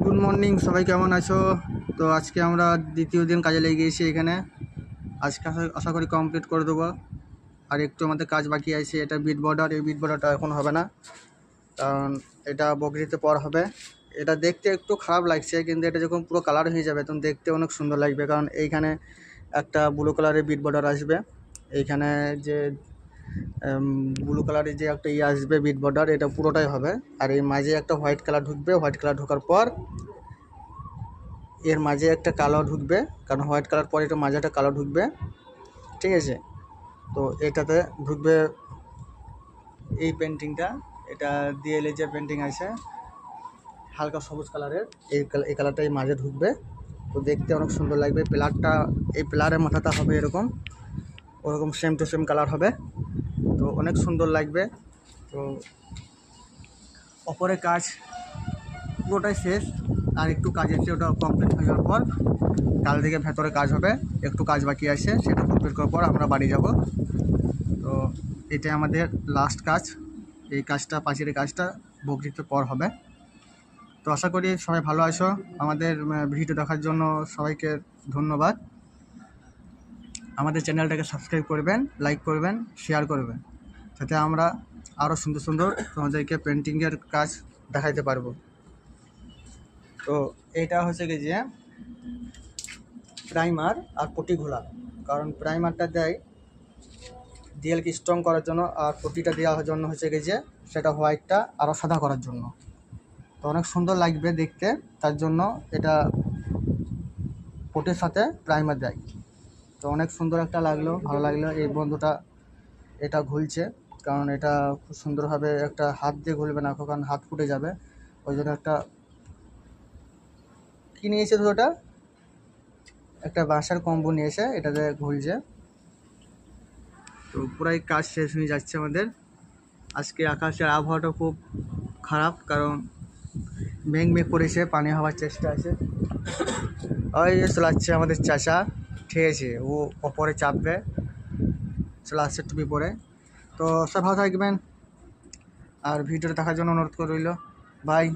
Good morning, সবাই কেমন আছো? তো আজকে আমরা দ্বিতীয় দিন কাজে লেগে গিয়েছি এখানে। আজকে আশা করি কমপ্লিট করে দেবো। আর একটু আমাদের কাজ বাকি আছে, এটা বিট বর্ডার। এই বিট বর্ডারটা এখন হবে না, কারণ এটা বকরিতে পর হবে। এটা দেখতে একটু খারাপ লাগছে, কিন্তু এটা যখন পুরো কালার হয়ে যাবে তখন দেখতে অনেক সুন্দর লাগবে। কারণ এইখানে একটা ব্লু কালারের বিট বর্ডার আসবে, এইখানে যে ব্লু কালারের যে একটা আসবে বিট বর্ডার, এটা পুরোটাই হবে। আর এই মাঝে একটা হোয়াইট কালার ঢুকবে, হোয়াইট কালার ঢোকার পর এর মাঝে একটা কালো ঢুকবে, কারণ হোয়াইট কালার পরে এটা মাঝে একটা কালো ঢুকবে, ঠিক আছে? তো এটাতে ঢুকবে এই পেন্টিংটা। এটা দিয়ে যে পেন্টিং আছে হালকা সবুজ কালারের, এই কালারটা এই মাঝে ঢুকবে। তো দেখতে অনেক সুন্দর লাগবে। পিলারটা, এই পিলারের মাথাটা হবে এরকম, ওরকম সেম টু সেম কালার হবে। তো অনেক সুন্দর লাগবে। তো ওপরে কাজ পুরোটাই শেষ, আর একটু কাজ আছে, ওটা কমপ্লিট হয়ে যাওয়ার পর কাল থেকে ভেতরে কাজ হবে। একটু কাজ বাকি আছে, সেটা কমপ্লিট করার পর আমরা বাড়ি যাব। তো এটাই আমাদের লাস্ট কাজ। এই কাজটা, পাঁচিলের কাজটা বকরিতে পর হবে। তো আশা করি সবাই ভালো আছো। আমাদের ভিডিও দেখার জন্য সবাইকে ধন্যবাদ। আমাদের চ্যানেলটাকে সাবস্ক্রাইব করবেন, লাইক করবেন, শেয়ার করবেন, যাতে আমরা আরও সুন্দর সুন্দর তোমাদেরকে পেন্টিংয়ের কাজ দেখাইতে পারবো। তো এইটা হচ্ছে কি যে প্রাইমার আর পটি ঘোলা। কারণ প্রাইমারটা দেয় ডিএলকে স্ট্রং করার জন্য, আর পটিটা দেওয়ার জন্য হচ্ছে কি যে সেটা হোয়াইটটা আরও সাদা করার জন্য। তো অনেক সুন্দর লাগবে দেখতে, তার জন্য এটা পটির সাথে প্রাইমার দেয়। তো অনেক সুন্দর একটা লাগলো, ভালো লাগলো। এই বন্ধুটা এটা ঘুলছে, কারণ এটা খুব সুন্দরভাবে একটা হাত দিয়ে ঘুলবে না, কারণ হাত ফুটে যাবে। ওই জন্য একটা কী নিয়েছে, তো ওটা একটা বাঁশের কম্বো নিয়েছে, এটাতে ঘুলছে। তো পুরাই কাজ শেষ হয়ে যাচ্ছে আমাদের। আজকে আকাশের আবহাওয়াটা খুব খারাপ, কারণ মেঘ করেছে, পানি হওয়ার চেষ্টা আছে। ওই যে চলে আসছে আমাদের চাচা, ঠিক আছে? ও ওপরে চাপবে, চলে আসছে টুপি পরে। তো সব ভালো থাকবেন, আর ভিডিওটা দেখার জন্য অনুরোধ করে রইল। বাই।